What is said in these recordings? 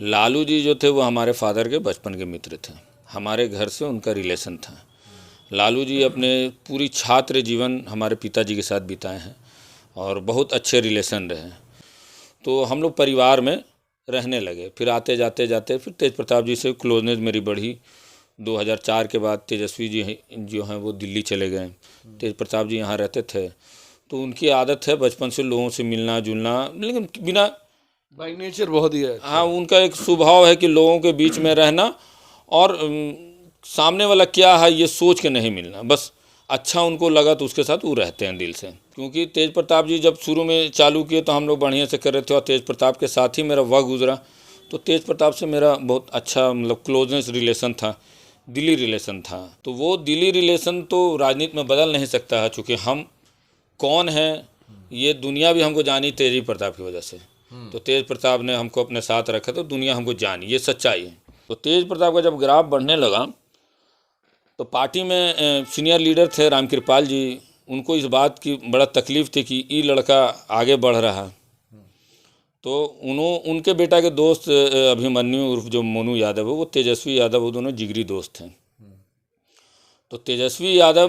लालू जी जो थे वो हमारे फादर के बचपन के मित्र थे, हमारे घर से उनका रिलेशन था। लालू जी अपने पूरी छात्र जीवन हमारे पिताजी के साथ बिताए हैं और बहुत अच्छे रिलेशन रहे। तो हम लोग परिवार में रहने लगे। फिर आते जाते जाते फिर तेज प्रताप जी से क्लोजनेस मेरी बढ़ी। 2004 के बाद तेजस्वी जी जो हैं वो दिल्ली चले गए। तेज प्रताप जी यहाँ रहते थे, तो उनकी आदत है बचपन से लोगों से मिलना जुलना, लेकिन बिना बाई नेचर बहुत ही है। हाँ, उनका एक स्वभाव है कि लोगों के बीच में रहना और सामने वाला क्या है ये सोच के नहीं मिलना, बस अच्छा उनको लगा तो उसके साथ वो रहते हैं दिल से। क्योंकि तेज प्रताप जी जब शुरू में चालू किए तो हम लोग बढ़िया से कर रहे थे और तेज प्रताप के साथ ही मेरा वक्त गुजरा। तो तेज प्रताप से मेरा बहुत अच्छा मतलब क्लोजनेस रिलेशन था, दिली रिलेशन था। तो वो दिली रिलेशन तो राजनीति में बदल नहीं सकता है, चूँकि हम कौन हैं ये दुनिया भी हमको जानी तेज प्रताप की वजह से। तो तेज प्रताप ने हमको अपने साथ रखा तो दुनिया हमको जानी, ये सच्चाई है। तो तेज प्रताप का जब ग्राफ बढ़ने लगा तो पार्टी में सीनियर लीडर थे रामकृपाल जी, उनको इस बात की बड़ा तकलीफ़ थी कि ये लड़का आगे बढ़ रहा। तो उनके बेटा के दोस्त अभिमन्यु उर्फ जो मोनू यादव है, वो तेजस्वी यादव, वो दोनों जिगरी दोस्त हैं। तो तेजस्वी यादव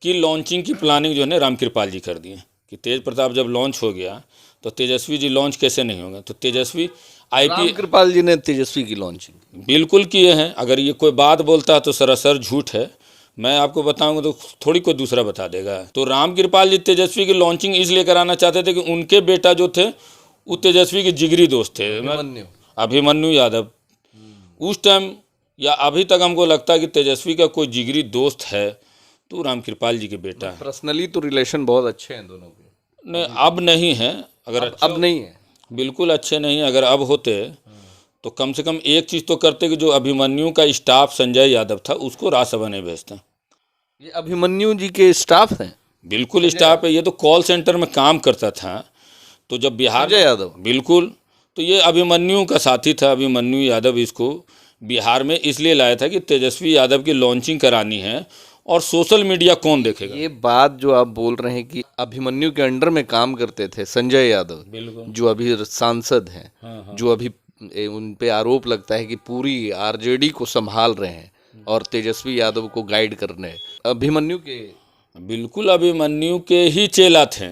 की लॉन्चिंग की प्लानिंग जो है ना रामकृपाल जी कर दिए कि तेज प्रताप जब लॉन्च हो गया तो तेजस्वी जी लॉन्च कैसे नहीं होगा। तो तेजस्वी रामकृपाल जी ने तेजस्वी की लॉन्चिंग बिल्कुल किए हैं। अगर ये कोई बात बोलता है तो सरासर झूठ है, मैं आपको बताऊंगा तो थोड़ी कोई दूसरा बता देगा। तो रामकृपाल जी तेजस्वी की लॉन्चिंग इसलिए कराना चाहते थे कि उनके बेटा जो थे वो तेजस्वी के जिगरी दोस्त थे, अभिमन्यु यादव। उस टाइम या अभी तक हमको लगता है कि तेजस्वी का कोई जिगरी दोस्त है तो रामकृपाल जी के बेटा है। पर्सनली तो रिलेशन बहुत अच्छे हैं दोनों के। नहीं, अब नहीं है। अगर अब नहीं है, बिल्कुल अच्छे नहीं। अगर अब होते तो कम से कम एक चीज़ तो करते कि जो अभिमन्यु का स्टाफ संजय यादव था उसको राज्यसभा नहीं भेजते। ये अभिमन्यु जी के स्टाफ हैं? बिल्कुल स्टाफ है। ये तो कॉल सेंटर में काम करता था। तो जब बिहार संजय यादव बिल्कुल, तो ये अभिमन्यु का साथी था। अभिमन्यु यादव इसको बिहार में इसलिए लाया था कि तेजस्वी यादव की लॉन्चिंग करानी है और सोशल मीडिया कौन देखेगा। ये बात जो आप बोल रहे हैं कि अभिमन्यु के अंडर में काम करते थे संजय यादव, जो अभी सांसद हैं, जो अभी उन पे आरोप लगता है कि पूरी आरजेडी को संभाल रहे हैं और तेजस्वी यादव को गाइड कर रहे हैं, अभिमन्यु के बिल्कुल अभिमन्यु के ही चेला थे।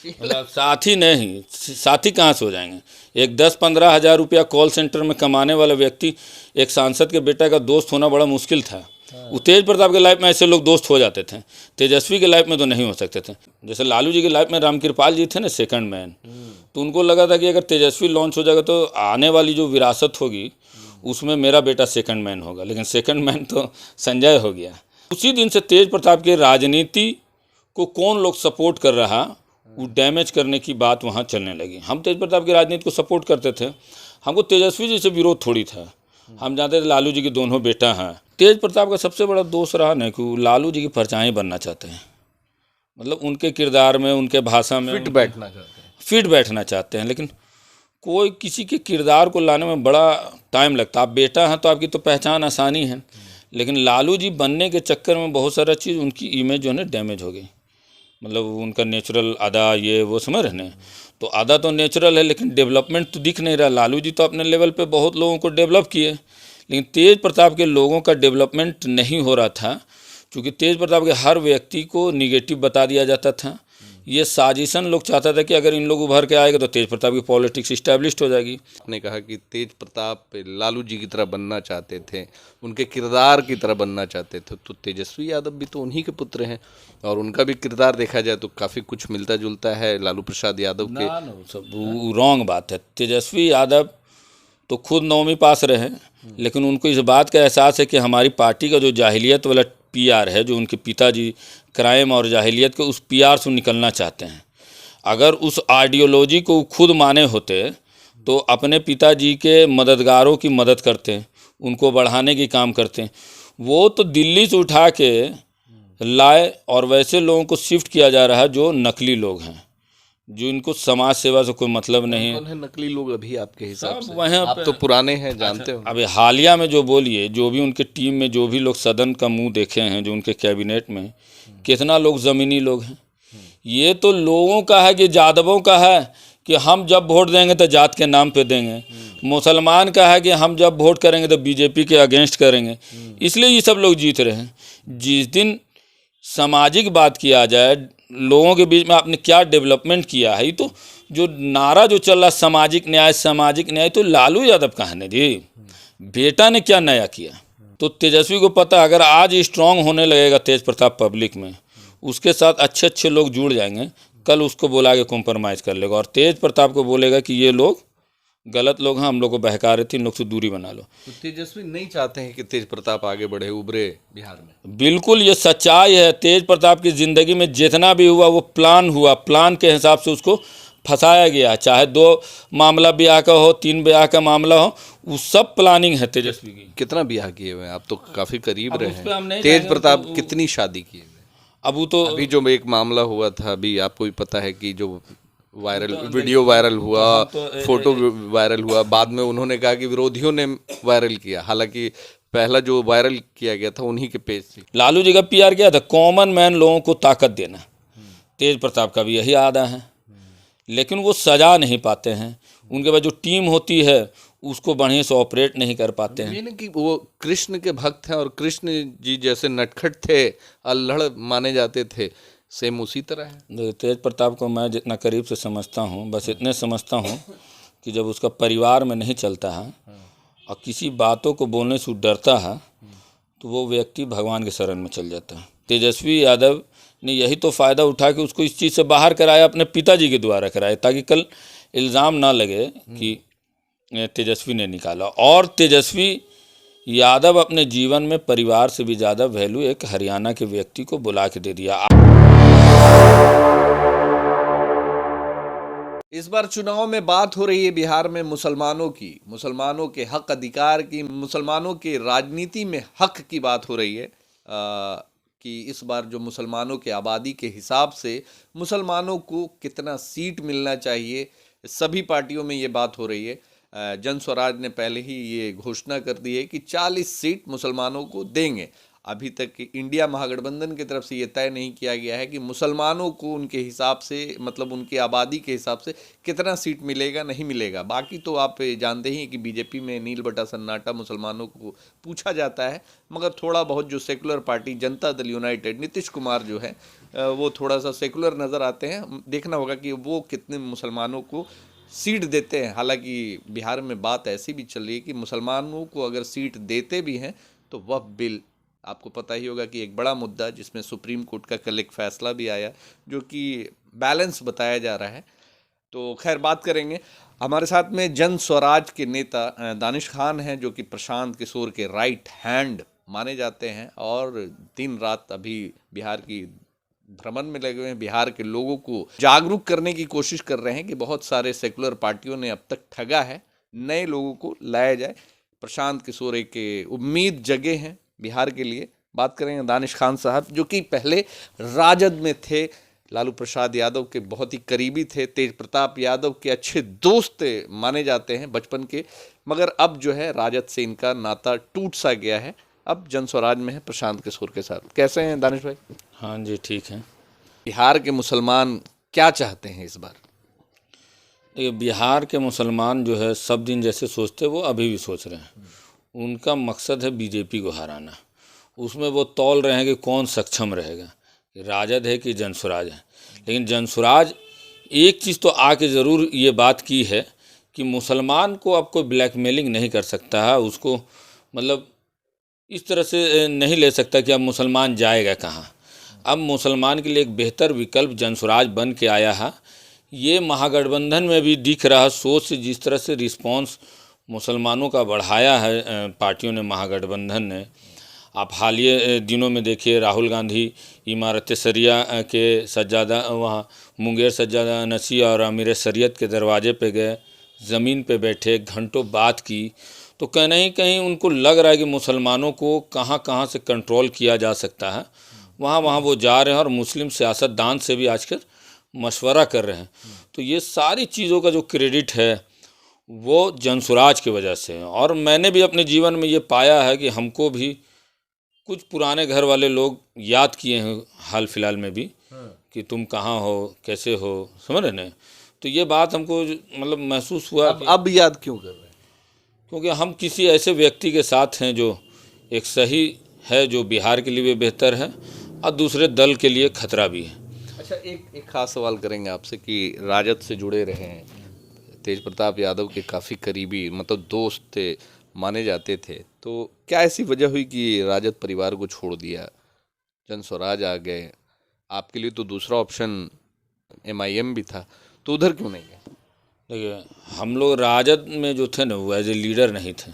मतलब साथी नहीं, साथी कहाँ से हो जाएंगे। एक 10-15 हज़ार रुपया कॉल सेंटर में कमाने वाला व्यक्ति एक सांसद के बेटा का दोस्त होना बड़ा मुश्किल था। वो तेज प्रताप के लाइफ में ऐसे लोग दोस्त हो जाते थे, तेजस्वी के लाइफ में तो नहीं हो सकते थे। जैसे लालू जी के लाइफ में रामकृपाल जी थे ना सेकंड मैन, तो उनको लगा था कि अगर तेजस्वी लॉन्च हो जाएगा तो आने वाली जो विरासत होगी उसमें मेरा बेटा सेकंड मैन होगा, लेकिन सेकंड मैन तो संजय हो गया। उसी दिन से तेज प्रताप की राजनीति को कौन लोग सपोर्ट कर रहा वो डैमेज करने की बात वहाँ चलने लगी। हम तेज प्रताप की राजनीति को सपोर्ट करते थे, हमको तेजस्वी जी से विरोध थोड़ी था। हम जानते थे लालू जी के दोनों बेटा हैं। तेज प्रताप का सबसे बड़ा दोष रहा ना कि वो लालू जी की परछाई बनना चाहते हैं, मतलब उनके किरदार में, उनके भाषा में फिट बैठना चाहते हैं। लेकिन कोई किसी के किरदार को लाने में बड़ा टाइम लगता। आप बेटा हैं तो आपकी तो पहचान आसानी है, लेकिन लालू जी बनने के चक्कर में बहुत सारा चीज़ उनकी इमेज जो है ना डैमेज हो गई। मतलब उनका नेचुरल अदा ये वो समझ रहे हैं। तो अदा तो नेचुरल है लेकिन डेवलपमेंट तो दिख नहीं रहा। लालू जी तो अपने लेवल पे बहुत लोगों को डेवलप किए, लेकिन तेज प्रताप के लोगों का डेवलपमेंट नहीं हो रहा था, क्योंकि तेज प्रताप के हर व्यक्ति को निगेटिव बता दिया जाता था। ये साजिशन लोग चाहता था कि अगर इन लोग उभर के आएगा तो तेज प्रताप की पॉलिटिक्स इस्टेब्लिश्ड हो जाएगी। आपने कहा कि तेज प्रताप लालू जी की तरह बनना चाहते थे, उनके किरदार की तरह बनना चाहते थे, तो तेजस्वी यादव भी तो उन्हीं के पुत्र हैं और उनका भी किरदार देखा जाए तो काफ़ी कुछ मिलता जुलता है लालू प्रसाद यादव के। सब रॉन्ग बात है। तेजस्वी यादव तो खुद 9वीं पास रहे, लेकिन उनको इस बात का एहसास है कि हमारी पार्टी का जो जाहिलियत वाला पीआर है, जो उनके पिताजी क्राइम और जाहिलियत के उस पीआर से निकलना चाहते हैं। अगर उस आइडियोलॉजी को खुद माने होते तो अपने पिताजी के मददगारों की मदद करते, उनको बढ़ाने की काम करते। वो तो दिल्ली से उठा के लाए और वैसे लोगों को शिफ्ट किया जा रहा है जो नकली लोग हैं, जो इनको समाज सेवा से कोई मतलब नहीं है। नकली लोग अभी आपके हिसाब से? वहाँ आप तो पुराने हैं, जानते हो। अभी हालिया में जो बोलिए, जो भी उनके टीम में जो भी लोग सदन का मुंह देखे हैं, जो उनके कैबिनेट में कितना लोग ज़मीनी लोग हैं। ये तो लोगों का है कि यादवों का है कि हम जब वोट देंगे तो जात के नाम पे देंगे, मुसलमान का है कि हम जब वोट करेंगे तो बीजेपी के अगेंस्ट करेंगे, इसलिए ये सब लोग जीत रहे हैं। जिस दिन सामाजिक बात किया जाए, लोगों के बीच में आपने क्या डेवलपमेंट किया है, ये तो जो नारा जो चल रहा सामाजिक न्याय, तो लालू यादव का है ना जी, बेटा ने क्या नया किया। तो तेजस्वी को पता, अगर आज स्ट्रांग होने लगेगा तेज प्रताप पब्लिक में, उसके साथ अच्छे अच्छे लोग जुड़ जाएंगे, कल उसको बोला के कॉम्प्रोमाइज़ कर लेगा, और तेज प्रताप को बोलेगा कि ये लोग गलत लोग हैं, हम लोग को बहका रहे थे, इन लोग से दूरी बना लो। तो तेजस्वी नहीं चाहते हैं कि तेज प्रताप आगे बढ़े, उभरे बिहार में? बिल्कुल, ये सच्चाई है। तेज प्रताप की ज़िंदगी में जितना भी हुआ वो प्लान हुआ, प्लान के हिसाब से उसको फंसाया गया। चाहे 2 मामला ब्याह का हो, 3 ब्याह का मामला हो, वो सब प्लानिंग है तेजस्वी की। कितना ब्याह किए हुए हैं आप? तो काफी करीब अब रहे उस पे हम हैं। नहीं तेज जाएंगे, प्रताप तो कितनी शादी किए हुए? अब वो तो अभी जो एक मामला हुआ था, अभी आपको भी पता है कि जो वायरल वीडियो वायरल हुआ, फोटो वायरल हुआ, बाद में उन्होंने कहा कि विरोधियों ने वायरल किया, हालांकि पहला जो वायरल किया गया था उन्हीं के पेज से। लालू जी का PR क्या था? कॉमन मैन लोगों को ताकत देना। तेज प्रताप का भी यही आदा है, लेकिन वो सजा नहीं पाते हैं। उनके पास जो टीम होती है उसको बढ़िया से ऑपरेट नहीं कर पाते हैं। यानी कि वो कृष्ण के भक्त हैं, और कृष्ण जी जैसे नटखट थे, अल्हड़ माने जाते थे, सेम उसी तरह है। तेज प्रताप को मैं जितना करीब से समझता हूँ, बस इतने समझता हूँ कि जब उसका परिवार में नहीं चलता है और किसी बातों को बोलने से डरता है, तो वो व्यक्ति भगवान के शरण में चल जाता है। तेजस्वी यादव ने यही तो फ़ायदा उठा के उसको इस चीज़ से बाहर कराया, अपने पिताजी के द्वारा कराया, ताकि कल इल्ज़ाम ना लगे कि तेजस्वी ने निकाला। और तेजस्वी यादव अपने जीवन में परिवार से भी ज़्यादा वैल्यू एक हरियाणा के व्यक्ति को बुला के दे दिया। इस बार चुनाव में बात हो रही है बिहार में मुसलमानों की, मुसलमानों के हक अधिकार की, मुसलमानों के राजनीति में हक की बात हो रही है। कि इस बार जो मुसलमानों के आबादी के हिसाब से मुसलमानों को कितना सीट मिलना चाहिए, सभी पार्टियों में ये बात हो रही है। जन स्वराज ने पहले ही ये घोषणा कर दी है कि 40 सीट मुसलमानों को देंगे। अभी तक इंडिया महागठबंधन की तरफ से ये तय नहीं किया गया है कि मुसलमानों को उनके हिसाब से, मतलब उनकी आबादी के हिसाब से कितना सीट मिलेगा, नहीं मिलेगा। बाकी तो आप जानते ही हैं कि बीजेपी में नील बटा सन्नाटा मुसलमानों को पूछा जाता है, मगर थोड़ा बहुत जो secular party Janata Dal United, Nitish Kumar जो है वो थोड़ा सा सेकुलर नज़र आते हैं। देखना होगा कि वो कितने मुसलमानों को सीट देते हैं। हालांकि बिहार में बात ऐसी भी चल रही है कि मुसलमानों को अगर सीट देते भी हैं तो वह बिल, आपको पता ही होगा कि एक बड़ा मुद्दा जिसमें सुप्रीम कोर्ट का कल एक फैसला भी आया जो कि बैलेंस बताया जा रहा है। तो खैर बात करेंगे। हमारे साथ में जन स्वराज के नेता दानिश खान हैं, जो कि प्रशांत किशोर के राइट हैंड माने जाते हैं और दिन रात अभी बिहार की भ्रमण में लगे हुए हैं, बिहार के लोगों को जागरूक करने की कोशिश कर रहे हैं कि बहुत सारे सेकुलर पार्टियों ने अब तक ठगा है, नए लोगों को लाया जाए। प्रशांत किशोर एक उम्मीद जगे हैं बिहार के लिए। बात करेंगे दानिश खान साहब, जो कि पहले राजद में थे, लालू प्रसाद यादव के बहुत ही करीबी थे, तेज प्रताप यादव के अच्छे दोस्त माने जाते हैं बचपन के, मगर अब जो है राजद से इनका नाता टूट सा गया है। अब जन स्वराज में है प्रशांत किशोर के साथ। कैसे हैं दानिश भाई? हाँ जी, ठीक है। बिहार के मुसलमान क्या चाहते हैं इस बार? देखिए, बिहार के मुसलमान जो है सब दिन जैसे सोचते वो अभी भी सोच रहे हैं। उनका मकसद है बीजेपी को हराना। उसमें वो तौल रहे हैं कि कौन सक्षम रहेगा, कि राजद है कि जनसुराज है। लेकिन जनसुराज एक चीज़ तो आके ज़रूर ये बात की है कि मुसलमान को अब कोई ब्लैकमेलिंग नहीं कर सकता है, उसको मतलब इस तरह से नहीं ले सकता कि अब मुसलमान जाएगा कहाँ। अब मुसलमान के लिए एक बेहतर विकल्प जनसुराज बन के आया है। ये महागठबंधन में भी दिख रहा, सोच से जिस तरह से रिस्पांस मुसलमानों का बढ़ाया है पार्टियों ने, महागठबंधन ने। आप हालिया दिनों में देखिए, राहुल गांधी इमारत शरिया के सज्जादा, वहाँ मुंगेर सज्जादा नसी और अमीर शरीयत के दरवाजे पे गए, ज़मीन पे बैठे, घंटों बात की। तो कहीं ना कहीं उनको लग रहा है कि मुसलमानों को कहाँ कहाँ से कंट्रोल किया जा सकता है, वहाँ वहाँ वो जा रहे हैं और मुस्लिम सियासतदान से भी आजकल मशवरा कर रहे हैं। तो ये सारी चीज़ों का जो क्रेडिट है वो जनसुराज की वजह से है। और मैंने भी अपने जीवन में ये पाया है कि हमको भी कुछ पुराने घर वाले लोग याद किए हैं हाल फिलहाल में भी, कि तुम कहाँ हो, कैसे हो, समझ रहे ना। तो ये बात हमको मतलब महसूस हुआ अब याद क्यों कर रहे हैं? क्योंकि हम किसी ऐसे व्यक्ति के साथ हैं जो एक सही है, जो बिहार के लिए भी बेहतर है और दूसरे दल के लिए खतरा भी है। अच्छा, एक खास सवाल करेंगे आपसे कि राजद से जुड़े रहे हैं, तेज प्रताप यादव के काफ़ी करीबी मतलब दोस्त थे, माने जाते थे, तो क्या ऐसी वजह हुई कि राजद परिवार को छोड़ दिया, जन स्वराज आ गए? आपके लिए तो दूसरा ऑप्शन MIM भी था, तो उधर क्यों नहीं गए? देखिए, हम लोग राजद में जो थे ना वो एज ए लीडर नहीं थे।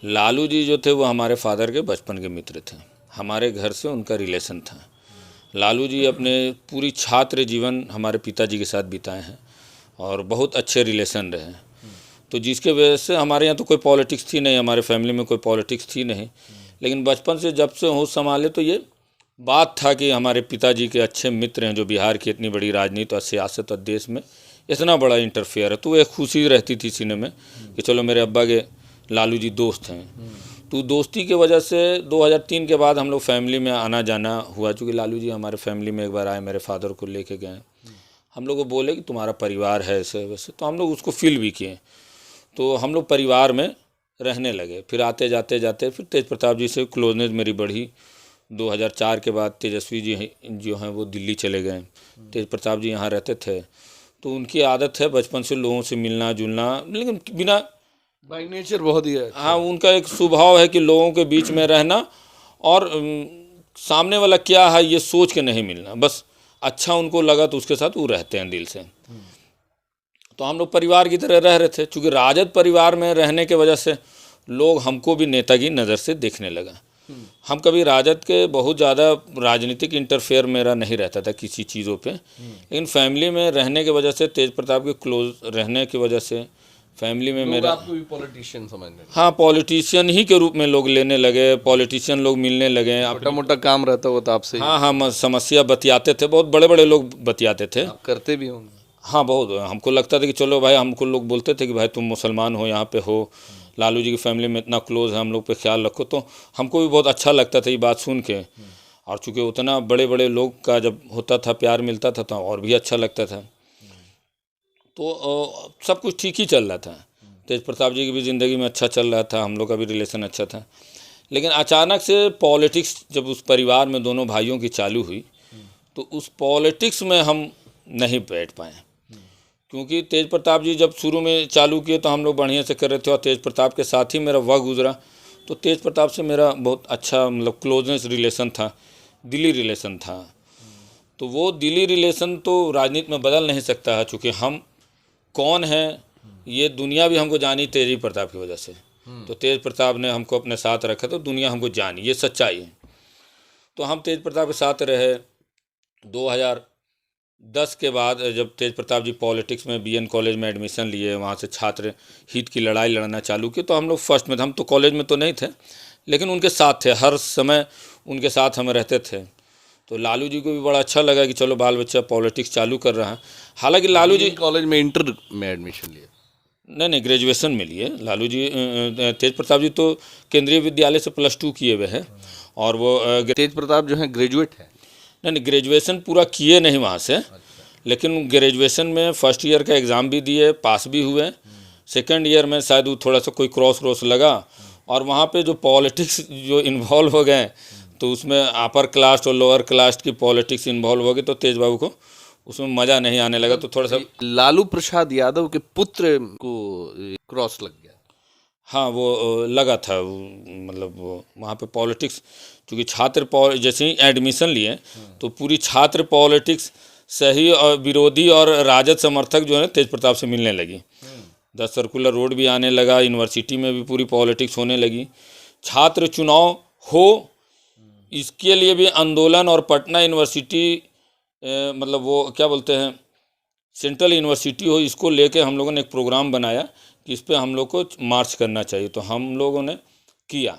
लालू जी जो थे वो हमारे फादर के बचपन के मित्र थे, हमारे घर से उनका रिलेशन था। लालू जी अपने पूरी छात्र जीवन हमारे पिताजी के साथ बिताए हैं और बहुत अच्छे रिलेशन रहे। तो जिसके वजह से हमारे यहाँ तो कोई पॉलिटिक्स थी नहीं, हमारे फैमिली में कोई पॉलिटिक्स थी नहीं, लेकिन बचपन से जब से होश संभाले तो ये बात था कि हमारे पिताजी के अच्छे मित्र हैं जो बिहार की इतनी बड़ी राजनीति और सियासत और देश में इतना बड़ा इंटरफेयर है, तो एक खुशी रहती थी सीने में कि चलो मेरे अब्बा के लालू जी दोस्त हैं। तो दोस्ती की वजह से 2003 के बाद हम लोग फैमिली में आना जाना हुआ, चूँकि लालू जी हमारे फैमिली में एक बार आए, मेरे फादर को लेके गए, हम लोग को बोले कि तुम्हारा परिवार है ऐसे वैसे, तो हम लोग उसको फील भी किए, तो हम लोग परिवार में रहने लगे। फिर आते जाते जाते फिर तेज प्रताप जी से क्लोजनेस मेरी बढ़ी। 2004 के बाद तेजस्वी जी जो हैं वो दिल्ली चले गए, तेज प्रताप जी यहाँ रहते थे, तो उनकी आदत है बचपन से लोगों से मिलना जुलना, लेकिन बिना बाई नेचर बहुत ही है। हाँ, उनका एक स्वभाव है कि लोगों के बीच में रहना और सामने वाला क्या है ये सोच के नहीं मिलना, बस अच्छा उनको लगा तो उसके साथ वो रहते हैं दिल से। तो हम लोग परिवार की तरह रह रहे थे, चूँकि राजद परिवार में रहने के वजह से लोग हमको भी नेता की नज़र से देखने लगा। हम कभी राजद के बहुत ज़्यादा राजनीतिक इंटरफेयर मेरा नहीं रहता था किसी चीज़ों पे, लेकिन फैमिली में रहने की वजह से, तेज प्रताप के क्लोज रहने की वजह से फैमिली में मेरा आपको भी पॉलिटिशियन समझने, हाँ, पॉलिटिशियन ही के रूप में लोग लेने लगे, पॉलिटिशियन लोग मिलने लगे। छोटा मोटा काम रहता हो तो आपसे हाँ, समस्या बतियाते थे, बहुत बड़े बड़े लोग बतियाते थे। आप करते भी होंगे? हाँ, बहुत। हमको लगता था कि चलो भाई, हमको लोग बोलते थे कि भाई तुम मुसलमान हो, यहाँ पे हो, लालू जी की फैमिली में इतना क्लोज है, हम लोग पे ख्याल रखो, तो हमको भी बहुत अच्छा लगता था ये बात सुन के। और चूँकि उतना बड़े बड़े लोग का जब होता था, प्यार मिलता था, तो और भी अच्छा लगता था। तो सब कुछ ठीक ही चल रहा था, तेज प्रताप जी की भी ज़िंदगी में अच्छा चल रहा था, हम लोग का भी रिलेशन अच्छा था। लेकिन अचानक से पॉलिटिक्स जब उस परिवार में दोनों भाइयों की चालू हुई, तो उस पॉलिटिक्स में हम नहीं बैठ पाए, क्योंकि तेज प्रताप जी जब शुरू में चालू किए तो हम लोग बढ़िया से कर रहे थे और तेज प्रताप के साथ ही मेरा वक्त गुजरा। तो तेज प्रताप से मेरा बहुत अच्छा मतलब क्लोजनेस रिलेशन था, दिली रिलेशन था। तो वो दिली रिलेशन तो राजनीति में बदल नहीं सकता है, चूँकि हम कौन हैं ये दुनिया भी हमको जानी तेज प्रताप की वजह से। तो तेज प्रताप ने हमको अपने साथ रखा तो दुनिया हमको जानी, ये सच्चाई है। तो हम तेज प्रताप के साथ रहे। 2010 के बाद जब तेज प्रताप जी पॉलिटिक्स में BN कॉलेज में एडमिशन लिए, वहाँ से छात्र हित की लड़ाई लड़ना चालू की, तो हम लोग फर्स्ट में थे। हम तो कॉलेज में तो नहीं थे, लेकिन उनके साथ थे, हर समय उनके साथ हम रहते थे। तो लालू जी को भी बड़ा अच्छा लगा कि चलो बाल बच्चा पॉलिटिक्स चालू कर रहा है। हालांकि लालू जी कॉलेज में इंटर में एडमिशन लिया? नहीं, ग्रेजुएशन में लिए। लालू जी तेज प्रताप जी तो केंद्रीय विद्यालय से +2 किए हुए हैं, और वो तेज प्रताप जो है ग्रेजुएट है? नहीं, ग्रेजुएशन पूरा किए नहीं वहाँ से। लेकिन ग्रेजुएशन में फर्स्ट ईयर का एग्ज़ाम भी दिए, पास भी हुए। सेकंड ईयर में शायद वो थोड़ा सा कोई क्रॉस लगा, और वहाँ पे जो पॉलिटिक्स जो इन्वॉल्व हो गए, तो उसमें अपर कास्ट और लोअर कास्ट की पॉलिटिक्स इन्वॉल्व हो गई, तो तेज बाबू को उसमें मज़ा नहीं आने लगा। तो थोड़ा सा लालू प्रसाद यादव के पुत्र को क्रॉस लग गया? हाँ, वो लगा था, मतलब वो वहाँ पे पॉलिटिक्स, क्योंकि छात्र जैसे ही एडमिशन लिए तो पूरी छात्र पॉलिटिक्स सही और विरोधी और राजद समर्थक जो है तेज प्रताप से मिलने लगी। 10 सर्कुलर रोड भी आने लगा, यूनिवर्सिटी में भी पूरी पॉलिटिक्स होने लगी। छात्र चुनाव हो, इसके लिए भी आंदोलन, और पटना यूनिवर्सिटी मतलब वो क्या बोलते हैं, सेंट्रल यूनिवर्सिटी हो, इसको लेके हम लोगों ने एक प्रोग्राम बनाया कि इस पे हम लोग को मार्च करना चाहिए। तो हम लोगों ने किया।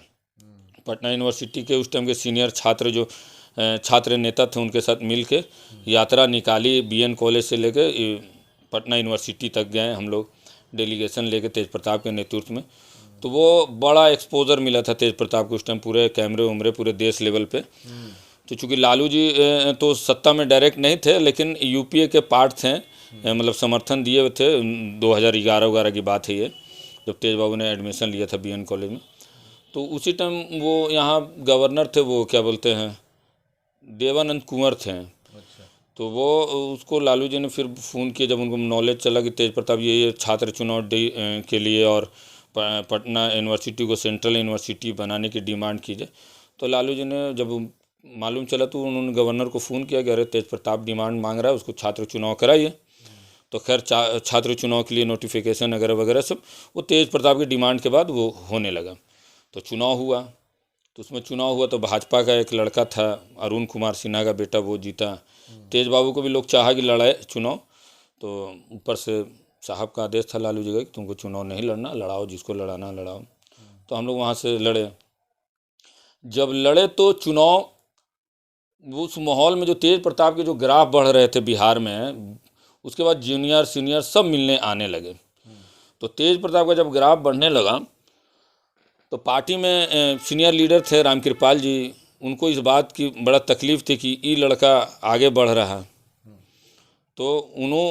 पटना यूनिवर्सिटी के उस टाइम के सीनियर छात्र जो छात्र नेता थे उनके साथ मिल के यात्रा निकाली, BN कॉलेज से लेके पटना यूनिवर्सिटी तक गए हम लोग, डेलीगेशन लेके तेज प्रताप के नेतृत्व में। तो वो बड़ा एक्सपोजर मिला था तेज प्रताप को उस टाइम, पूरे कैमरे उमरे पूरे देश लेवल पे। तो चूँकि लालू जी तो सत्ता में डायरेक्ट नहीं थे, लेकिन UPA के पार्ट थे, मतलब समर्थन दिए हुए थे। 2011-11 की बात है ये, जब तेज बाबू ने एडमिशन लिया था बीएन कॉलेज में। तो उसी टाइम वो यहाँ गवर्नर थे, वो क्या बोलते हैं, देवानंद कुंवर थे। तो वो उसको लालू जी ने फिर फ़ोन किया जब उनको नॉलेज चला कि तेज प्रताप ये छात्र चुनाव के लिए और पटना यूनिवर्सिटी को सेंट्रल यूनिवर्सिटी बनाने की डिमांड कीजिए। तो लालू जी ने जब मालूम चला तो उन्होंने गवर्नर को फ़ोन किया कि अरे तेज प्रताप डिमांड मांग रहा है, उसको छात्र चुनाव कराइए। तो खैर छात्र चुनाव के लिए नोटिफिकेशन वगैरह वगैरह सब वो तेज प्रताप की डिमांड के बाद वो होने लगा। तो चुनाव हुआ, तो उसमें चुनाव हुआ तो भाजपा का एक लड़का था अरुण कुमार सिन्हा का बेटा, वो जीता। तेज बाबू को भी लोग चाहा कि लड़ाए चुनाव, तो ऊपर से साहब का आदेश था लालू जी का कि तुमको चुनाव नहीं लड़ना, लड़ाओ जिसको लड़ाना लड़ाओ। तो हम लोग वहाँ से लड़े। जब लड़े तो चुनाव उस माहौल में जो तेज प्रताप के जो ग्राफ बढ़ रहे थे बिहार में, उसके बाद जूनियर सीनियर सब मिलने आने लगे। तो तेज प्रताप का जब ग्राफ बढ़ने लगा तो पार्टी में सीनियर लीडर थे रामकृपाल जी, उनको इस बात की बड़ा तकलीफ़ थी कि ये लड़का आगे बढ़ रहा है। तो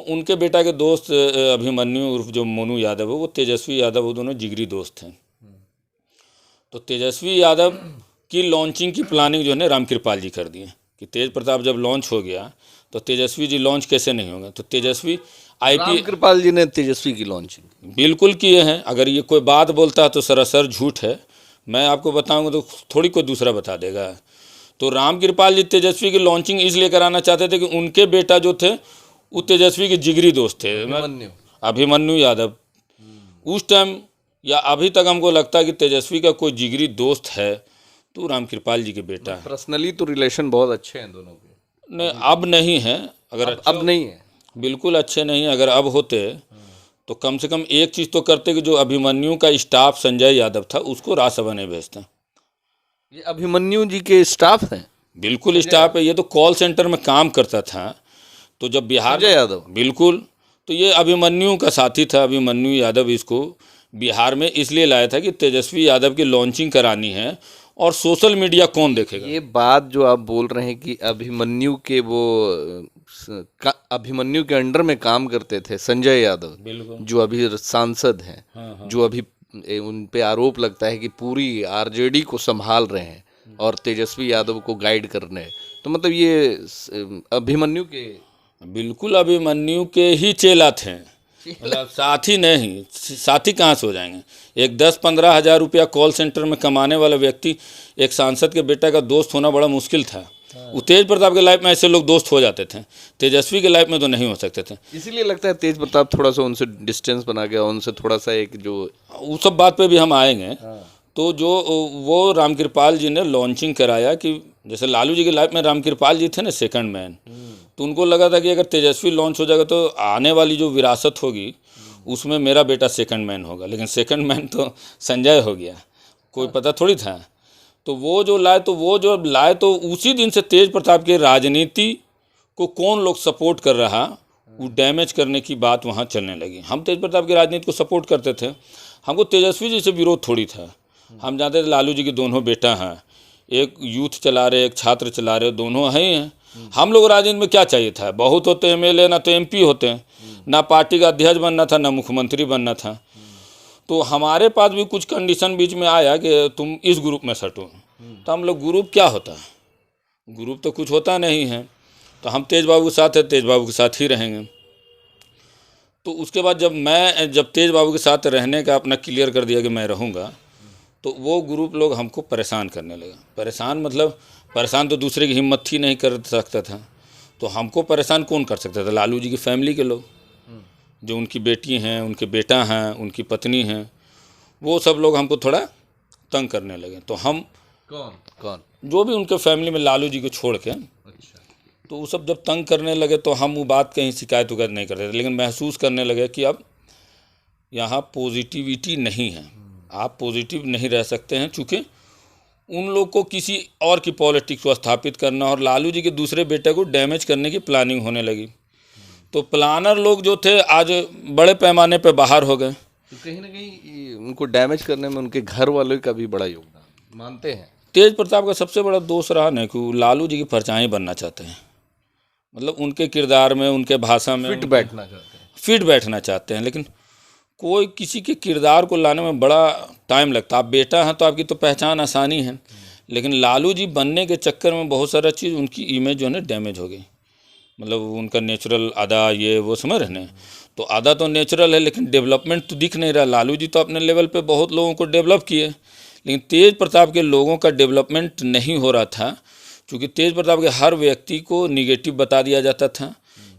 उनके बेटा के दोस्त अभिमन्यु उर्फ जो मोनू यादव है, वो तेजस्वी यादव, वो दोनों जिगरी दोस्त थे। तो तेजस्वी यादव की लॉन्चिंग की प्लानिंग जो है ना रामकृपाल जी कर दिए कि तेज प्रताप जब लॉन्च हो गया तो तेजस्वी जी लॉन्च कैसे नहीं होंगे। तो तेजस्वी रामकृपाल जी ने तेजस्वी की लॉन्चिंग बिल्कुल किए हैं। अगर ये कोई बात बोलता है तो सरासर झूठ है, मैं आपको बताऊंगा तो थोड़ी कोई दूसरा बता देगा। तो रामकृपाल जी तेजस्वी की लॉन्चिंग इसलिए कराना चाहते थे कि उनके बेटा जो थे वो तेजस्वी के जिगरी दोस्त थे, अभिमन्यु यादव। उस टाइम या अभी तक हमको लगता है कि तेजस्वी का कोई जिगरी दोस्त है तो रामकृपाल जी के बेटा है। पर्सनली तो रिलेशन बहुत अच्छे हैं दोनों के। नहीं, अब नहीं है। अगर अब नहीं है, बिल्कुल अच्छे नहीं। अगर अब होते तो कम से कम एक चीज़ तो करते कि जो अभिमन्यु का स्टाफ संजय यादव था उसको राज्यसभा नहीं भेजता। ये अभिमन्यु जी के स्टाफ हैं? बिल्कुल स्टाफ है। ये तो कॉल सेंटर में काम करता था। तो जब बिहार संजय यादव बिल्कुल, तो ये अभिमन्यु का साथी था। अभिमन्यु यादव इसको बिहार में इसलिए लाया था कि तेजस्वी यादव की लॉन्चिंग करानी है और सोशल मीडिया कौन देखेगा। ये बात जो आप बोल रहे हैं कि अभिमन्यु के वो अभिमन्यु के अंडर में काम करते थे संजय यादव, जो अभी सांसद हैं, जो अभी उन पे आरोप लगता है कि पूरी आरजेडी को संभाल रहे हैं और तेजस्वी यादव को गाइड कर रहे हैं, तो मतलब ये अभिमन्यु के बिल्कुल अभिमन्यु के ही चेला थे। मतलब साथी नहीं, साथी कहाँ से हो जाएंगे। एक 10-15 हज़ार रुपया कॉल सेंटर में कमाने वाला व्यक्ति एक सांसद के बेटा का दोस्त होना बड़ा मुश्किल था। वो तेज प्रताप के लाइफ में ऐसे लोग दोस्त हो जाते थे, तेजस्वी के लाइफ में तो नहीं हो सकते थे। इसीलिए लगता है तेज प्रताप थोड़ा सा उनसे डिस्टेंस बना गया, उनसे थोड़ा सा एक जो उस सब बात पे भी हम आएंगे। तो जो वो रामकृपाल जी ने लॉन्चिंग कराया कि जैसे लालू जी की लाइफ में रामकृपाल जी थे ना सेकंड मैन, तो उनको लगा था कि अगर तेजस्वी लॉन्च हो जाएगा तो आने वाली जो विरासत होगी उसमें मेरा बेटा सेकंड मैन होगा। लेकिन सेकंड मैन तो संजय हो गया, कोई पता थोड़ी था। तो वो जो लाए तो उसी दिन से तेज प्रताप के राजनीति को कौन लोग सपोर्ट कर रहा, वो डैमेज करने की बात वहाँ चलने लगी। हम तेज प्रताप की राजनीति को सपोर्ट करते थे, हमको तेजस्वी जी से विरोध थोड़ी था। हम जानते थे लालू जी के दोनों बेटा हैं, एक यूथ चला रहे, एक छात्र चला रहे, दोनों हैं। हम लोग राजनीति में क्या चाहिए था, बहुत होते एमएलए, ना तो एमपी होते, ना पार्टी का अध्यक्ष बनना था, ना मुख्यमंत्री बनना था। तो हमारे पास भी कुछ कंडीशन बीच में आया कि तुम इस ग्रुप में सटो। तो हम लोग ग्रुप क्या होता है, ग्रुप तो कुछ होता नहीं है। तो हम तेज बाबू के साथ है, तेज बाबू के साथ ही रहेंगे। तो उसके बाद जब तेज बाबू के साथ रहने का अपना क्लियर कर दिया कि मैं रहूँगा, तो वो ग्रुप लोग हमको परेशान करने लगा। परेशान तो दूसरे की हिम्मत ही नहीं कर सकता था, तो हमको परेशान कौन कर सकता था, लालू जी की फैमिली के लोग, जो उनकी बेटी हैं, उनके बेटा हैं, उनकी पत्नी हैं, वो सब लोग हमको थोड़ा तंग करने लगे। तो हम कौन जो भी उनके फैमिली में लालू जी को छोड़ के, तो वो सब जब तंग करने लगे तो हम वो बात कहीं शिकायत वगैरह नहीं करते थे, लेकिन महसूस करने लगे कि अब यहाँ पॉजिटिविटी नहीं है, आप पॉजिटिव नहीं रह सकते हैं, चूँकि उन लोग को किसी और की पॉलिटिक्स को स्थापित करना और लालू जी के दूसरे बेटे को डैमेज करने की प्लानिंग होने लगी। तो प्लानर लोग जो थे आज बड़े पैमाने पे बाहर हो गए। तो कहीं ना कहीं उनको डैमेज करने में उनके घर वालों का भी बड़ा योगदान मानते हैं। तेज प्रताप का सबसे बड़ा दोष रहा ना कि वो लालू जी की परछाई बनना चाहते हैं। मतलब उनके किरदार में, उनके भाषा में फिट बैठना चाहते हैं। फिट बैठना चाहते हैं। लेकिन कोई किसी के किरदार को लाने में बड़ा टाइम लगता है। आप बेटा हैं तो आपकी तो पहचान आसानी है, लेकिन लालू जी बनने के चक्कर में बहुत सारा चीज़, उनकी इमेज जो है ना डैमेज हो गई। मतलब उनका नेचुरल अदा, ये वो समझ रहे हैं। तो अदा तो नेचुरल है, लेकिन डेवलपमेंट तो दिख नहीं रहा। लालू जी तो अपने लेवल पे बहुत लोगों को डेवलप किए, लेकिन तेज प्रताप के लोगों का डेवलपमेंट नहीं हो रहा था, क्योंकि तेज प्रताप के हर व्यक्ति को निगेटिव बता दिया जाता था।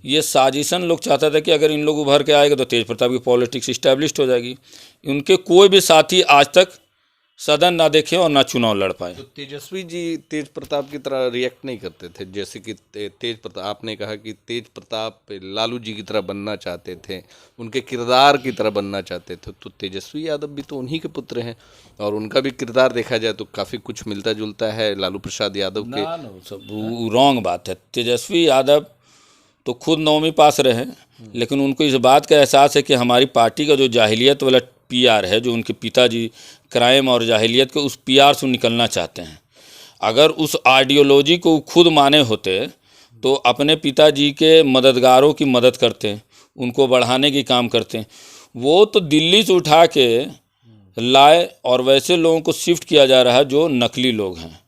ये साजिशन लोग चाहता था कि अगर इन लोग उभर के आएगा तो तेज प्रताप की पॉलिटिक्स इस्टेब्लिश्ड हो जाएगी। उनके कोई भी साथी आज तक सदन ना देखे और ना चुनाव लड़ पाए। तो तेजस्वी जी तेज प्रताप की तरह रिएक्ट नहीं करते थे, जैसे कि तेज प्रताप, आपने कहा कि तेज प्रताप लालू जी की तरह बनना चाहते थे, उनके किरदार की तरह बनना चाहते थे। तो तेजस्वी यादव भी तो उन्हीं के पुत्र हैं, और उनका भी किरदार देखा जाए तो काफ़ी कुछ मिलता जुलता है लालू प्रसाद यादव के। सब रॉन्ग बात है। तेजस्वी यादव तो खुद 9वीं पास रहे, लेकिन उनको इस बात का एहसास है कि हमारी पार्टी का जो जाहिलियत वाला पीआर है, जो उनके पिताजी क्राइम और जाहिलियत के उस पीआर से निकलना चाहते हैं। अगर उस आइडियोलॉजी को खुद माने होते तो अपने पिताजी के मददगारों की मदद करते, उनको बढ़ाने की काम करते। वो तो दिल्ली से उठा के लाए और वैसे लोगों को शिफ्ट किया जा रहा है जो नकली लोग हैं,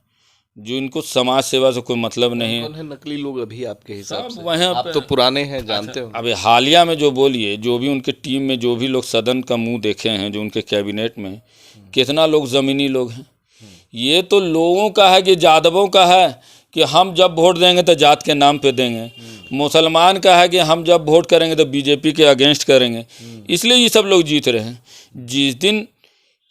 जो इनको समाज सेवा से कोई मतलब नहीं है। कौन है नकली लोग अभी आपके हिसाब से? वहाँ आप तो पुराने हैं, जानते हो। अभी हालिया में जो बोलिए, जो भी उनके टीम में जो भी लोग सदन का मुंह देखे हैं, जो उनके कैबिनेट में कितना लोग ज़मीनी लोग हैं। ये तो लोगों का है कि यादवों का है कि हम जब वोट देंगे तो जात के नाम पे देंगे। मुसलमान का है कि हम जब वोट करेंगे तो बीजेपी के अगेंस्ट करेंगे। इसलिए ये सब लोग जीत रहे हैं। जिस दिन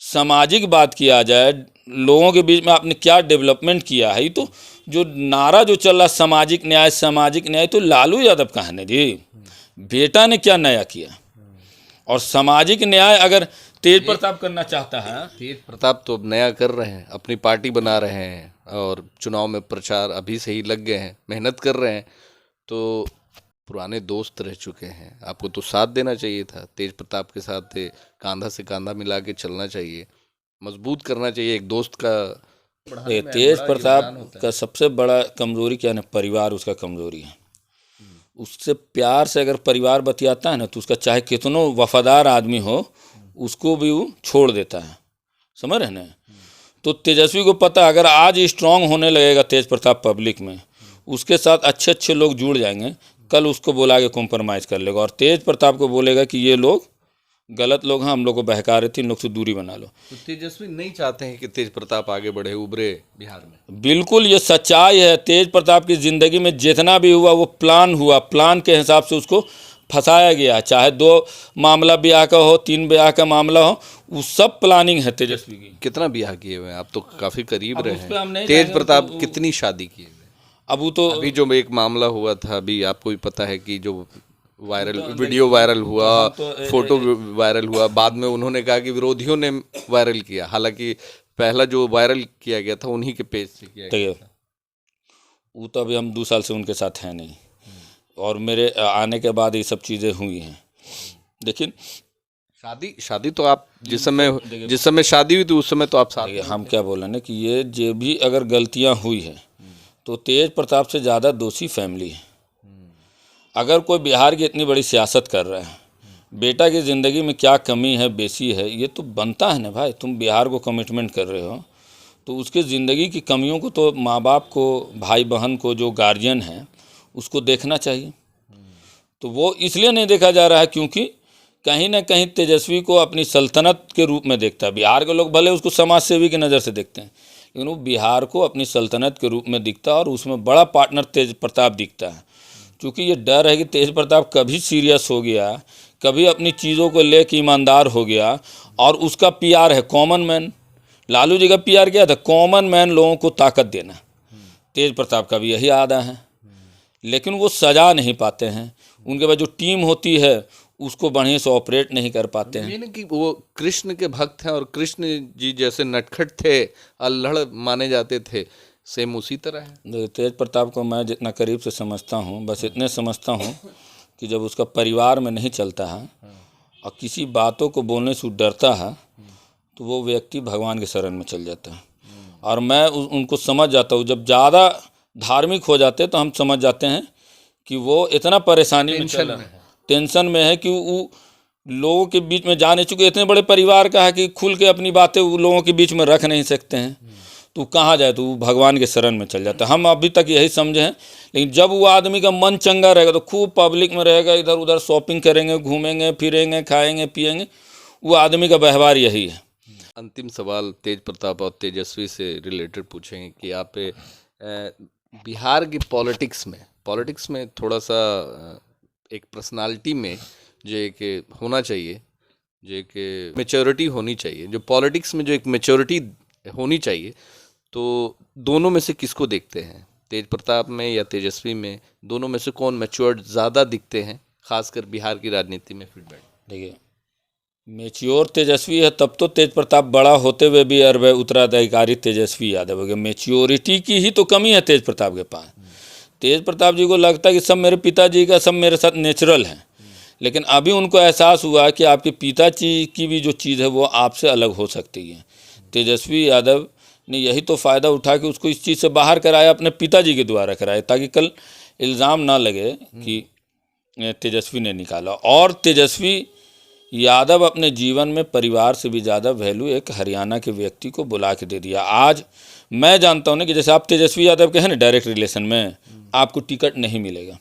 सामाजिक बात किया जाए, लोगों के बीच में आपने क्या डेवलपमेंट किया है, तो जो नारा जो चल रहा सामाजिक न्याय, तो लालू यादव का है ना जी। बेटा ने क्या नया किया? और सामाजिक न्याय अगर तेज प्रताप करना चाहता है, तेज प्रताप तो अब नया कर रहे हैं, अपनी पार्टी बना रहे हैं और चुनाव में प्रचार अभी से ही लग गए हैं, मेहनत कर रहे हैं। तो पुराने दोस्त रह चुके हैं, आपको तो साथ देना चाहिए था। तेज प्रताप के साथ कांधा से कांधा मिला के चलना चाहिए, मजबूत करना चाहिए एक दोस्त का। तेज प्रताप का सबसे बड़ा कमजोरी क्या है? परिवार उसका कमजोरी है। उससे प्यार से अगर परिवार बतियाता है ना, तो उसका चाहे कितनो वफादार आदमी हो, उसको भी वो छोड़ देता है। समझ रहे ना? तो तेजस्वी को पता, अगर आज स्ट्रांग होने लगेगा तेज प्रताप पब्लिक में, उसके साथ अच्छे अच्छे लोग जुड़ जाएंगे, कल उसको बुला के कॉम्प्रोमाइज़ कर लेगा। और तेज प्रताप को बोलेगा कि ये लोग गलत लोग हैं, हम लोग को बहका रहे थे, इन लोग से दूरी बना लो। तो तेजस्वी नहीं चाहते हैं कि तेज प्रताप आगे बढ़े, उभरे बिहार में। बिल्कुल, ये सच्चाई है। तेज प्रताप की ज़िंदगी में जितना भी हुआ वो प्लान हुआ, प्लान के हिसाब से उसको फंसाया गया। चाहे 2 मामला ब्याह का हो, 3 ब्याह का मामला हो, वो सब प्लानिंग है तेजस्वी की। कितना ब्याह किए हुए हैं? आप तो काफी करीब अब रहे उस पे हम हैं। नहीं तेज जाएंगे, प्रताप तो कितनी शादी किए हुए? अब वो तो अभी जो एक मामला हुआ था, अभी आपको भी पता है कि जो वायरल वीडियो वायरल हुआ, फोटो वायरल हुआ, बाद में उन्होंने कहा कि विरोधियों ने वायरल किया। हालांकि पहला जो वायरल किया गया था उन्हीं के पेज से किया गया था। वो तो अभी हम 2 साल से उनके साथ हैं नहीं, और मेरे आने के बाद ये सब चीज़ें हुई हैं। लेकिन शादी तो आप जिस समय शादी हुई थी उस समय तो आप साथ देखिए, हम क्या बोल रहे हैं ना कि ये जो भी अगर गलतियां हुई है, तो तेज प्रताप से ज़्यादा दोषी फैमिली है। अगर कोई बिहार की इतनी बड़ी सियासत कर रहा है, बेटा की ज़िंदगी में क्या कमी है, बेसी है, ये तो बनता है ना भाई। तुम बिहार को कमिटमेंट कर रहे हो, तो उसके ज़िंदगी की कमियों को तो माँ बाप को, भाई बहन को, जो गार्जियन है, उसको देखना चाहिए। तो वो इसलिए नहीं देखा जा रहा है क्योंकि कहीं ना कहीं तेजस्वी को अपनी सल्तनत के रूप में देखता है। बिहार के लोग भले उसको समाज सेवी की नज़र से देखते हैं, लेकिन वो बिहार को अपनी सल्तनत के रूप में दिखता है, और उसमें बड़ा पार्टनर तेज प्रताप दिखता है। क्योंकि ये डर है कि तेज प्रताप कभी सीरियस हो गया, कभी अपनी चीज़ों को लेकर ईमानदार हो गया, और उसका पीआर है कॉमन मैन। लालू जी का पीआर क्या था? कॉमन मैन, लोगों को ताकत देना। तेज प्रताप का भी यही आदा है, लेकिन वो सजा नहीं पाते हैं। उनके पास जो टीम होती है उसको बढ़िया से ऑपरेट नहीं कर पाते हैं। ये कि वो कृष्ण के भक्त हैं, और कृष्ण जी जैसे नटखट थे, अल्हड़ माने जाते थे, सेम उसी तरह है। तेज प्रताप को मैं जितना करीब से समझता हूँ, बस इतने समझता हूँ कि जब उसका परिवार में नहीं चलता है और किसी बातों को बोलने से डरता है, तो वो व्यक्ति भगवान के शरण में चल जाता है। और मैं उनको समझ जाता हूँ। जब ज़्यादा धार्मिक हो जाते हैं तो हम समझ जाते हैं कि वो इतना परेशानी में चल रहा है, टेंशन में है कि वो लोगों के बीच में जा नहीं चुके, इतने बड़े परिवार का है कि खुल के अपनी बातें वो लोगों के बीच में रख नहीं सकते हैं। तो कहाँ जाए, तो वो भगवान के शरण में चल जाता है। हम अभी तक यही समझे हैं, लेकिन जब वो आदमी का मन चंगा रहेगा तो खूब पब्लिक में रहेगा, इधर उधर शॉपिंग करेंगे, घूमेंगे फिरेंगे, खाएंगे पिएंगे, वो आदमी का व्यवहार यही है। अंतिम सवाल तेज प्रताप और तेजस्वी से रिलेटेड पूछेंगे कि आप बिहार की पॉलिटिक्स में थोड़ा सा एक पर्सनालिटी में जो एक होना चाहिए, जो एक मेच्योरिटी होनी चाहिए, जो पॉलिटिक्स में जो एक मेच्योरिटी होनी चाहिए, तो दोनों में से किसको देखते हैं, तेज प्रताप में या तेजस्वी में? दोनों में से कौन मैच्योर्ड ज़्यादा दिखते हैं, खासकर बिहार की राजनीति में फीडबैक? देखिए, मेच्योर तेजस्वी है, तब तो तेज प्रताप बड़ा होते हुए भी अरब उत्तराधिकारी तेजस्वी यादव हो गया। मेच्योरिटी की ही तो कमी है तेज प्रताप के पास। तेज प्रताप जी को लगता है कि सब मेरे पिताजी का सब मेरे साथ नेचुरल है, लेकिन अभी उनको एहसास हुआ कि आपके पिताजी की भी जो चीज़ है वो आपसे अलग हो सकती है। तेजस्वी यादव ने यही तो फ़ायदा उठा कि उसको इस चीज़ से बाहर कराया, अपने पिताजी के द्वारा कराया, ताकि कल इल्ज़ाम ना लगे कि तेजस्वी ने निकाला। और तेजस्वी यादव अपने जीवन में परिवार से भी ज़्यादा वैल्यू एक हरियाणा के व्यक्ति को बुला के दे दिया। आज मैं जानता हूँ ना कि जैसे आप तेजस्वी यादव के हैं ना डायरेक्ट रिलेशन में, आपको टिकट नहीं मिलेगा।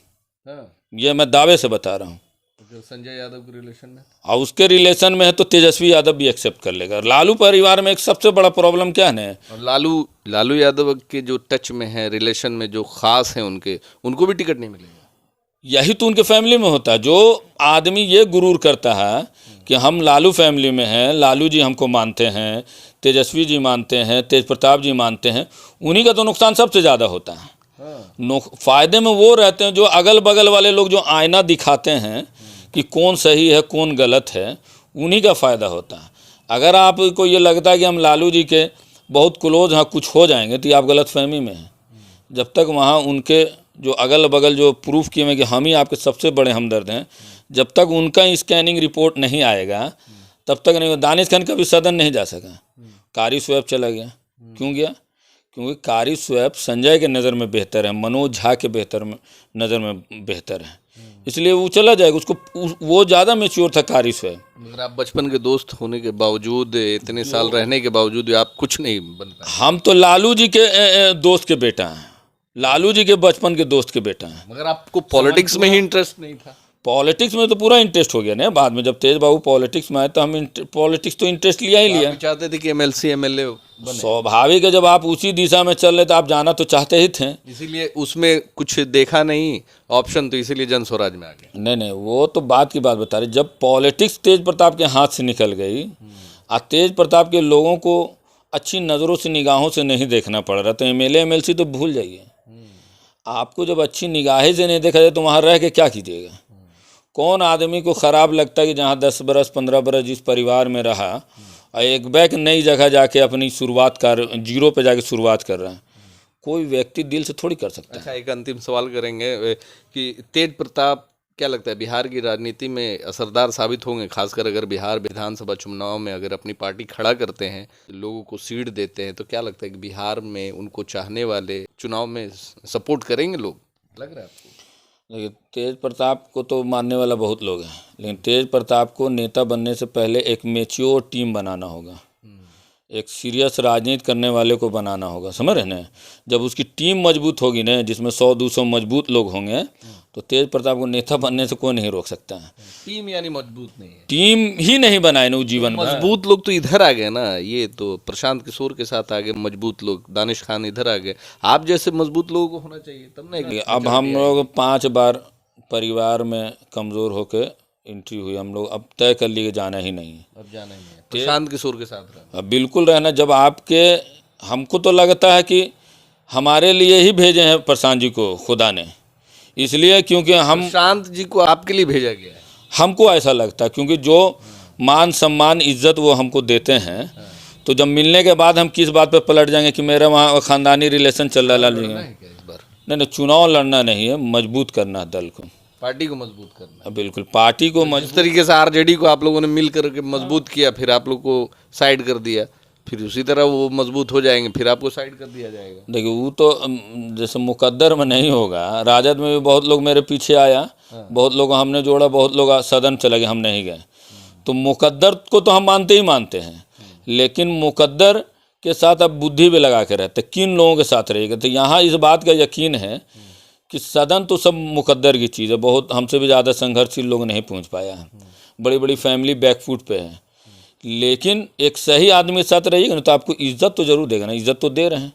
ये मैं दावे से बता रहा हूँ। जो संजय यादव के रिलेशन में और उसके रिलेशन में है तो तेजस्वी यादव भी एक्सेप्ट कर लेगा। लालू परिवार में एक सबसे बड़ा प्रॉब्लम क्या है, और लालू यादव के जो टच में है, रिलेशन में जो खास हैं उनको भी टिकट नहीं मिलेगा। यही तो उनके फैमिली में होता है। जो आदमी ये गुरूर करता है कि हम लालू फैमिली में हैं, लालू जी हमको मानते हैं, तेजस्वी जी मानते हैं, तेज प्रताप जी मानते हैं, उन्हीं का तो नुकसान सबसे ज़्यादा होता है। फ़ायदे में वो रहते हैं जो अगल बगल वाले लोग जो आईना दिखाते हैं कि कौन सही है कौन गलत है, उन्हीं का फ़ायदा होता है। अगर आपको ये लगता है कि हम लालू जी के बहुत क्लोज हैं, कुछ हो जाएंगे, तो आप गलत फहमी में हैं। जब तक वहाँ उनके जो अगल बगल जो प्रूफ किए हैं कि हम ही आपके सबसे बड़े हमदर्द हैं, जब तक उनका स्कैनिंग रिपोर्ट नहीं आएगा तब तक नहीं। दानिश खान का भी सदन नहीं जा सका, कारी स्वैप चला गया। क्यों गया? क्योंकि कारी स्वैप संजय के नज़र में बेहतर है, मनोज झा के नज़र में बेहतर है, इसलिए वो चला जाएगा। उसको वो ज़्यादा मैच्योर था कारी स्वैप। मगर आप बचपन के दोस्त होने के बावजूद, इतने साल रहने के बावजूद आप कुछ नहीं बन पाए। हम तो लालू जी के दोस्त के बेटा हैं, लालू जी के बचपन के दोस्त के बेटा हैं। मगर आपको पॉलिटिक्स में ही इंटरेस्ट नहीं था? पॉलिटिक्स में तो पूरा इंटरेस्ट हो गया ना बाद में, जब तेज बाबू पॉलिटिक्स में आए तो हम पॉलिटिक्स तो इंटरेस्ट लिया ही लिया। चाहते थे कि एमएलसी एमएलए बने। स्वाभाविक है, जब आप उसी दिशा में चल रहे तो आप जाना तो चाहते ही थे। इसीलिए उसमें कुछ देखा नहीं ऑप्शन, तो इसीलिए जन स्वराज में आ गए। नहीं, वो तो बात की बात बता रहे। जब पॉलिटिक्स तेज प्रताप के हाथ से निकल गई और तेज प्रताप के लोगों को अच्छी नज़रों से निगाहों से नहीं देखना पड़ रहा, तो एमएलए एमएलसी तो भूल जाइए। आपको जब अच्छी निगाहें से नहीं देखा जाए तो वहाँ रह के क्या कीजिएगा? कौन आदमी को ख़राब लगता है कि जहाँ 10 बरस 15 बरस जिस परिवार में रहा और एक बैक नई जगह जाके अपनी शुरुआत कर, जीरो पे जाके शुरुआत कर रहा है? कोई व्यक्ति दिल से थोड़ी कर सकता है। अच्छा, एक अंतिम सवाल करेंगे कि तेज प्रताप क्या लगता है बिहार की राजनीति में असरदार साबित होंगे, खासकर अगर बिहार विधानसभा चुनाव में अगर अपनी पार्टी खड़ा करते हैं, लोगों को सीट देते हैं, तो क्या लगता है कि बिहार में उनको चाहने वाले चुनाव में सपोर्ट करेंगे लोग, लग रहा है आपको? देखिए, तेज प्रताप को तो मानने वाला बहुत लोग हैं, लेकिन तेज प्रताप को नेता बनने से पहले एक मैच्योर टीम बनाना होगा, एक सीरियस राजनीति करने वाले को बनाना होगा, समझ रहे ना? जब उसकी टीम मजबूत होगी ना, जिसमें 100-200 मजबूत लोग होंगे, तो तेज प्रताप को नेता बनने से कोई नहीं रोक सकता है। टीम यानी मजबूत नहीं है? टीम ही नहीं बनाए ना जीवन में। मजबूत लोग तो इधर आ गए ना, ये तो प्रशांत किशोर के साथ आ गए मजबूत लोग, दानिश खान इधर आ गए। आप जैसे मजबूत लोगों को होना चाहिए तब ना। अब हम लोग 5 बार परिवार में कमज़ोर होकर एंट्री हुई, हम लोग अब तय कर लिए जाना ही नहीं है। अब जाना ही है, प्रशांत किशोर के साथ रहना। अब बिल्कुल रहना। जब आपके, हमको तो लगता है कि हमारे लिए ही भेजे हैं प्रशांत जी को खुदा ने, इसलिए क्योंकि हम प्रशांत जी को आपके लिए भेजा गया है। हमको ऐसा लगता है क्योंकि जो मान सम्मान इज्जत वो हमको देते हैं, तो जब मिलने के बाद हम किस बात पे पलट जाएंगे कि मेरा वहाँ ख़ानदानी रिलेशन चल रहा है लालू जी? नहीं, चुनाव लड़ना नहीं है, मजबूत करना दल को, पार्टी को मजबूत करना। बिल्कुल, पार्टी को इस तरीके से आरजेडी को आप लोगों ने मिल करके मजबूत किया, फिर आप लोग को साइड कर दिया, फिर उसी तरह वो मजबूत हो जाएंगे, फिर आपको साइड कर दिया जाएगा। देखिए वो तो जैसे मुकद्दर में नहीं होगा, राजद में भी बहुत लोग मेरे पीछे आया, बहुत लोग हमने जोड़ा, बहुत लोग सदन चले गए, हम नहीं गए। तो मुकद्दर को तो हम मानते ही मानते हैं, लेकिन मुकद्दर के साथ अब बुद्धि भी लगा के रहते, किन लोगों के साथ रहेगा। तो यहाँ इस बात का यकीन है कि सदन तो सब मुकद्दर की चीज़ है, बहुत हमसे भी ज़्यादा संघर्षशील लोग नहीं पहुँच पाया है, बड़ी बड़ी फैमिली बैकफुट पे है। लेकिन एक सही आदमी के साथ रहिएगा ना तो आपको इज्जत तो जरूर देगा ना, इज्जत तो दे रहे हैं।